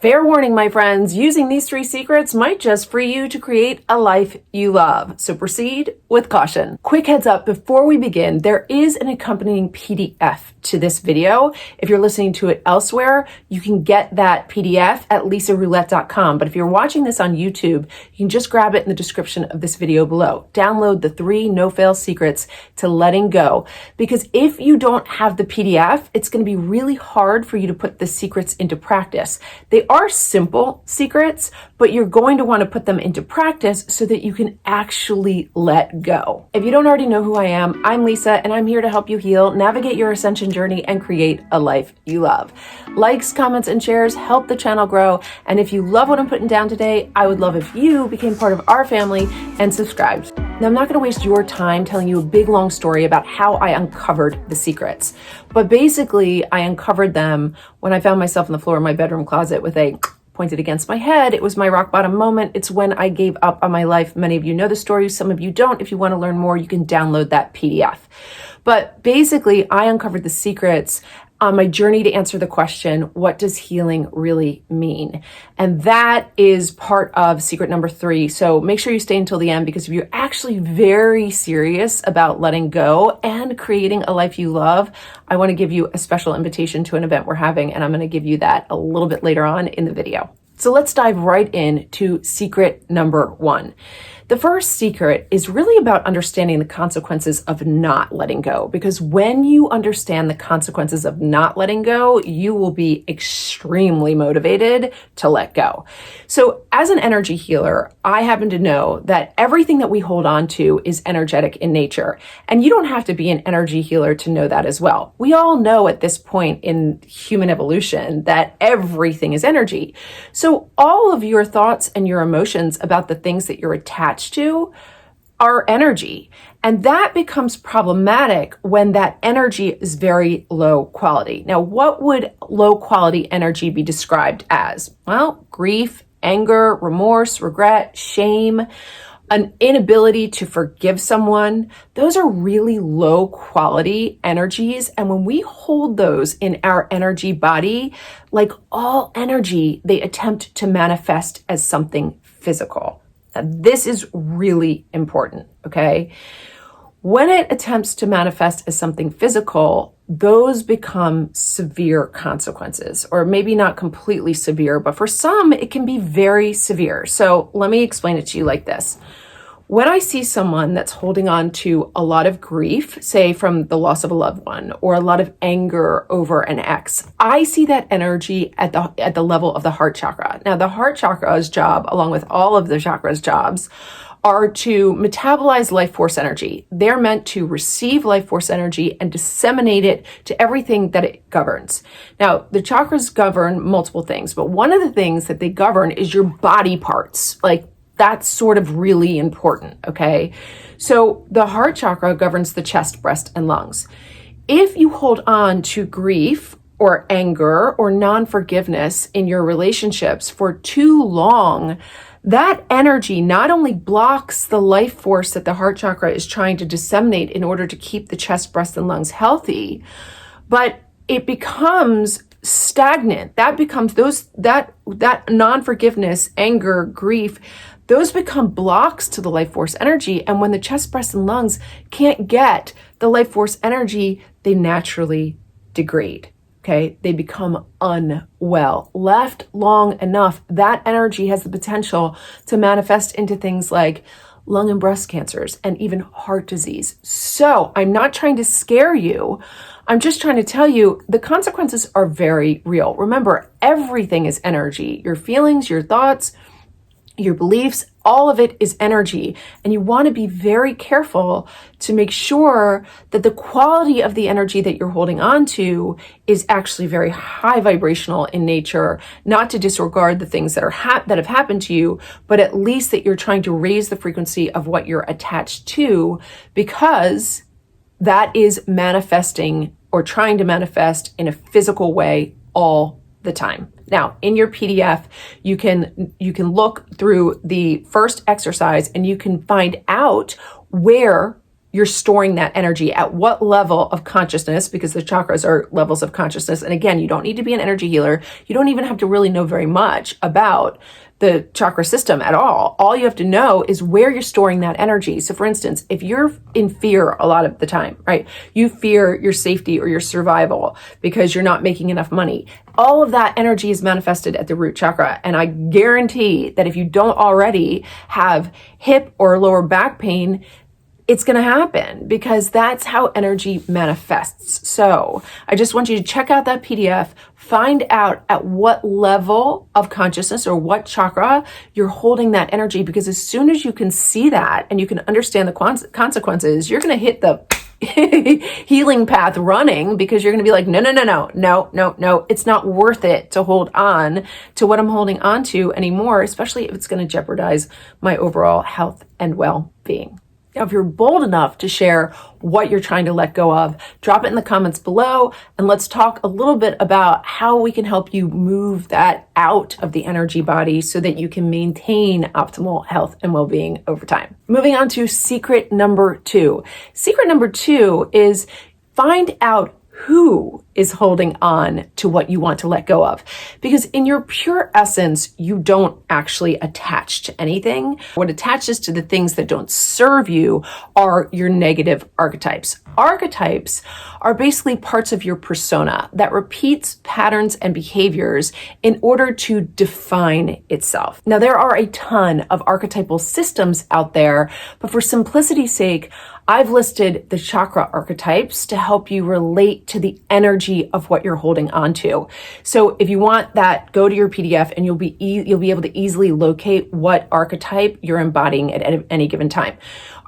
Fair warning, my friends, using these 3 secrets might just free you to create a life you love. So proceed with caution. Quick heads up before we begin, there is an accompanying PDF to this video. If you're listening to it elsewhere, you can get that PDF at lisaroulette.com. But if you're watching this on YouTube, you can just grab it in the description of this video below. Download the 3 no-fail secrets to letting go. Because if you don't have the PDF, it's going to be really hard for you to put the secrets into practice. They are simple secrets, but you're going to want to put them into practice so that you can actually let go. If you don't already know who I am, I'm Lisa, and I'm here to help you heal, navigate your ascension journey, and create a life you love. Likes, comments, and shares help the channel grow. And if you love what I'm putting down today, I would love if you became part of our family and subscribed. Now, I'm not going to waste your time telling you a big, long story about how I uncovered the secrets. But basically, I uncovered them when I found myself on the floor of my bedroom closet with a pointed against my head. It was my rock bottom moment. It's when I gave up on my life. Many of you know the story. Some of you don't. If you want to learn more, you can download that PDF. But basically, I uncovered the secrets on my journey to answer the question, what does healing really mean? And that is part of secret number 3. So make sure you stay until the end, because if you're actually very serious about letting go and creating a life you love, I want to give you a special invitation to an event we're having, and I'm going to give you that a little bit later on in the video. So let's dive right into secret number 1. The first secret is really about understanding the consequences of not letting go, because when you understand the consequences of not letting go, you will be extremely motivated to let go. So as an energy healer, I happen to know that everything that we hold on to is energetic in nature. And you don't have to be an energy healer to know that as well. We all know at this point in human evolution that everything is energy. So all of your thoughts and your emotions about the things that you're attached to are energy. And that becomes problematic when that energy is very low quality. Now, what would low quality energy be described as? Well, grief, anger, remorse, regret, shame, an inability to forgive someone. Those are really low quality energies. And when we hold those in our energy body, like all energy, they attempt to manifest as something physical. Now, this is really important, okay? When it attempts to manifest as something physical, those become severe consequences, or maybe not completely severe, but for some, it can be very severe. So let me explain it to you like this. When I see someone that's holding on to a lot of grief, say from the loss of a loved one, or a lot of anger over an ex, I see that energy at the level of the heart chakra. Now, the heart chakra's job, along with all of the chakras' jobs, are to metabolize life force energy. They're meant to receive life force energy and disseminate it to everything that it governs. Now, the chakras govern multiple things, but one of the things that they govern is your body parts. Like, that's sort of really important, okay? So the heart chakra governs the chest, breast, and lungs. If you hold on to grief or anger or non-forgiveness in your relationships for too long, that energy not only blocks the life force that the heart chakra is trying to disseminate in order to keep the chest, breast, and lungs healthy, but it becomes stagnant. That becomes that non-forgiveness, anger, grief, those become blocks to the life force energy. And when the chest, breast, and lungs can't get the life force energy, they naturally degrade. Okay, they become unwell. Left long enough, that energy has the potential to manifest into things like lung and breast cancers and even heart disease. So I'm not trying to scare you. I'm just trying to tell you the consequences are very real. Remember, everything is energy. Your feelings, your thoughts, your beliefs, all of it is energy. And you want to be very careful to make sure that the quality of the energy that you're holding on to is actually very high vibrational in nature, not to disregard the things that that have happened to you, but at least that you're trying to raise the frequency of what you're attached to, because that is manifesting or trying to manifest in a physical way all the time. Now, in your PDF, you can look through the first exercise and you can find out where you're storing that energy, at what level of consciousness, because the chakras are levels of consciousness. And again, you don't need to be an energy healer. You don't even have to really know very much about the chakra system at all. All you have to know is where you're storing that energy. So for instance, if you're in fear a lot of the time, right? You fear your safety or your survival because you're not making enough money. All of that energy is manifested at the root chakra. And I guarantee that if you don't already have hip or lower back pain, it's going to happen because that's how energy manifests. So I just want you to check out that PDF, find out at what level of consciousness or what chakra you're holding that energy, because as soon as you can see that and you can understand the consequences, you're going to hit the healing path running, because you're going to be like, no, it's not worth it to hold on to what I'm holding on to anymore, especially if it's going to jeopardize my overall health and well-being. Now, if you're bold enough to share what you're trying to let go of, drop it in the comments below, and let's talk a little bit about how we can help you move that out of the energy body so that you can maintain optimal health and well-being over time. Moving on to secret number 2. Secret number 2 is find out who is holding on to what you want to let go of. Because in your pure essence, you don't actually attach to anything. What attaches to the things that don't serve you are your negative archetypes. Archetypes are basically parts of your persona that repeats patterns and behaviors in order to define itself. Now, there are a ton of archetypal systems out there, but for simplicity's sake, I've listed the chakra archetypes to help you relate to the energy of what you're holding on to. So if you want that, go to your PDF and you'll be able to easily locate what archetype you're embodying at any given time.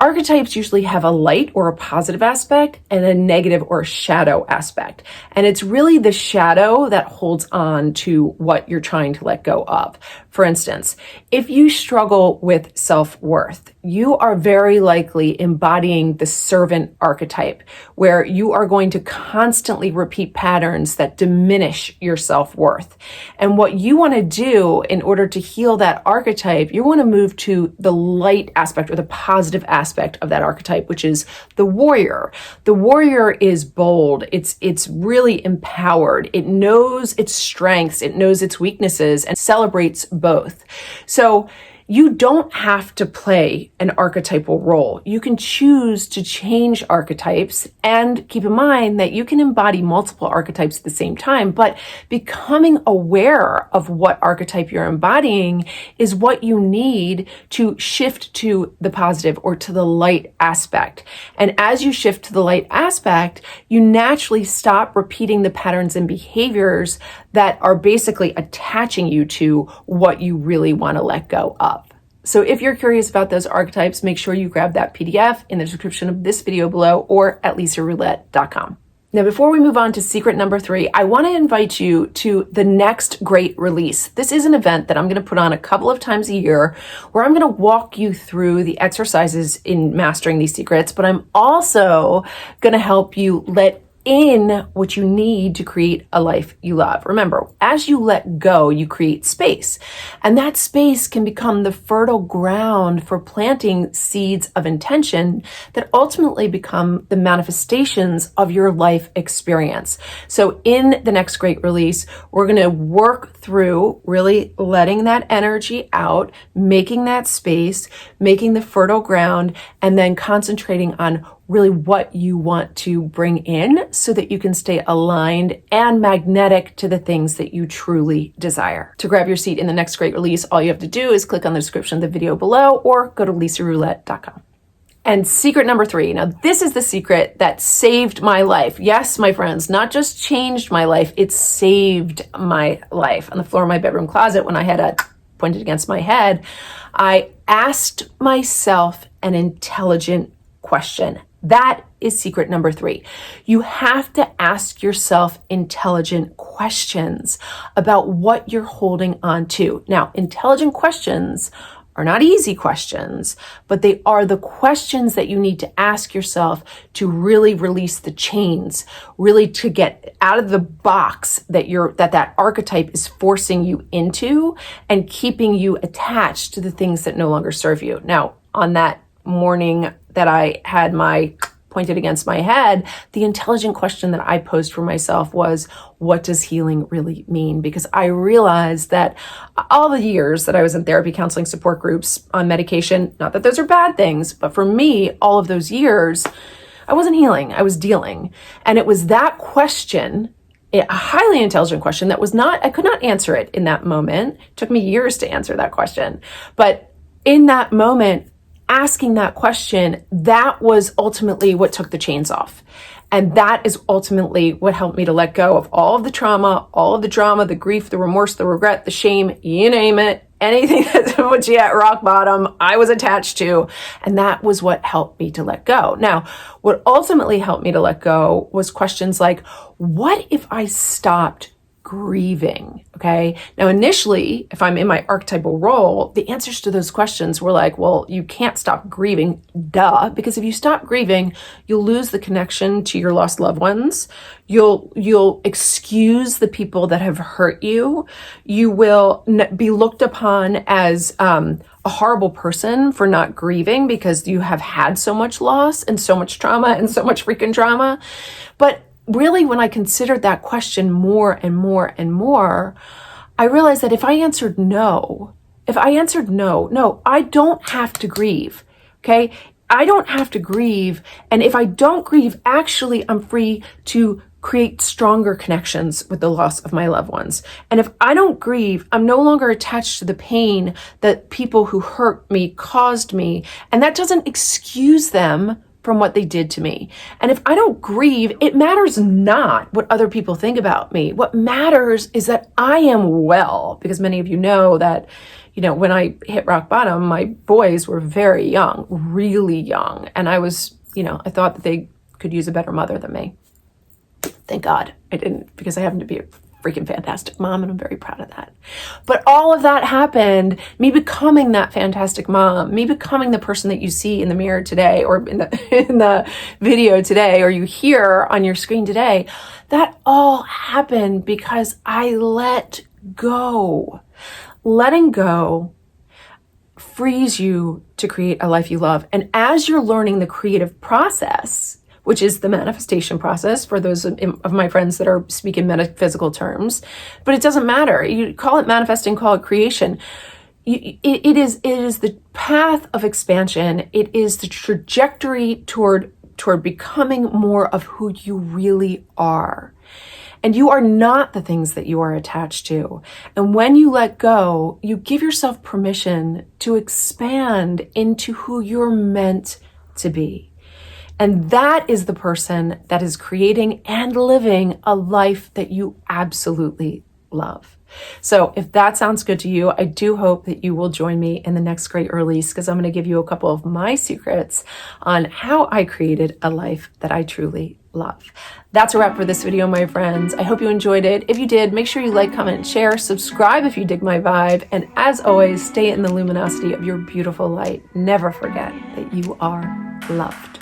Archetypes usually have a light or a positive aspect and a negative or a shadow aspect. And it's really the shadow that holds on to what you're trying to let go of. For instance, if you struggle with self-worth, you are very likely embodying the servant archetype, where you are going to constantly repeat patterns that diminish your self-worth. And what you want to do in order to heal that archetype, you want to move to the light aspect or the positive aspect of that archetype, which is the warrior. The warrior is bold. It's really empowered. It knows its strengths. It knows its weaknesses and celebrates both. So you don't have to play an archetypal role. You can choose to change archetypes, and keep in mind that you can embody multiple archetypes at the same time, but becoming aware of what archetype you're embodying is what you need to shift to the positive or to the light aspect. And as you shift to the light aspect, you naturally stop repeating the patterns and behaviors that are basically attaching you to what you really want to let go of. So if you're curious about those archetypes, make sure you grab that PDF in the description of this video below or at lisaroulette.com. Now, before we move on to secret number 3, I want to invite you to the next great release. This is an event that I'm going to put on a couple of times a year where I'm going to walk you through the exercises in mastering these secrets, but I'm also going to help you let in what you need to create a life you love. Remember, as you let go, you create space, and that space can become the fertile ground for planting seeds of intention that ultimately become the manifestations of your life experience. So in the next great release, we're going to work through really letting that energy out, making that space, making the fertile ground, and then concentrating on really what you want to bring in so that you can stay aligned and magnetic to the things that you truly desire. To grab your seat in the next great release, all you have to do is click on the description of the video below or go to lisaroulette.com. And secret number 3. Now, this is the secret that saved my life. Yes, my friends, not just changed my life, it saved my life. On the floor of my bedroom closet, when I had a pointed against my head, I asked myself an intelligent question. That is secret number 3. You have to ask yourself intelligent questions about what you're holding on to. Now, intelligent questions are not easy questions, but they are the questions that you need to ask yourself to really release the chains, really to get out of the box that archetype is forcing you into and keeping you attached to the things that no longer serve you. Now, on that morning that I had my pointed against my head, the intelligent question that I posed for myself was, what does healing really mean? Because I realized that all the years that I was in therapy, counseling, support groups, on medication, not that those are bad things, but for me, all of those years, I wasn't healing, I was dealing. And it was that question, a highly intelligent question that was not, I could not answer it in that moment. It took me years to answer that question. But in that moment, asking that question, that was ultimately what took the chains off. And that is ultimately what helped me to let go of all of the trauma, all of the drama, the grief, the remorse, the regret, the shame, you name it, anything that put you at rock bottom, I was attached to. And that was what helped me to let go. Now, what ultimately helped me to let go was questions like, what if I stopped grieving? Okay. Now, initially, if I'm in my archetypal role, the answers to those questions were like, well, you can't stop grieving, duh, because if you stop grieving, you'll lose the connection to your lost loved ones. You'll excuse the people that have hurt you. You will be looked upon as a horrible person for not grieving because you have had so much loss and so much trauma and so much freaking drama. But really, when I considered that question more and more and more, I realized that if I answered no, no, I don't have to grieve, okay? I don't have to grieve. And if I don't grieve, actually, I'm free to create stronger connections with the loss of my loved ones. And if I don't grieve, I'm no longer attached to the pain that people who hurt me caused me. And that doesn't excuse them from what they did to me. And if I don't grieve, it matters not what other people think about me. What matters is that I am well, because many of you know that, when I hit rock bottom, my boys were very young, really young. And I was, I thought that they could use a better mother than me. Thank God I didn't, because I happen to be a freaking fantastic mom, and I'm very proud of that. But all of that happened, me becoming that fantastic mom, me becoming the person that you see in the mirror today, or in the video today, or you hear on your screen today, that all happened because I let go. Letting go frees you to create a life you love. And as you're learning the creative process, which is the manifestation process for those of my friends that are speaking metaphysical terms, but it doesn't matter. You call it manifesting, call it creation. It is the path of expansion. It is the trajectory toward becoming more of who you really are. And you are not the things that you are attached to. And when you let go, you give yourself permission to expand into who you're meant to be. And that is the person that is creating and living a life that you absolutely love. So if that sounds good to you, I do hope that you will join me in the next great release, because I'm going to give you a couple of my secrets on how I created a life that I truly love. That's a wrap for this video, my friends. I hope you enjoyed it. If you did, make sure you like, comment, and share. Subscribe if you dig my vibe. And as always, stay in the luminosity of your beautiful light. Never forget that you are loved.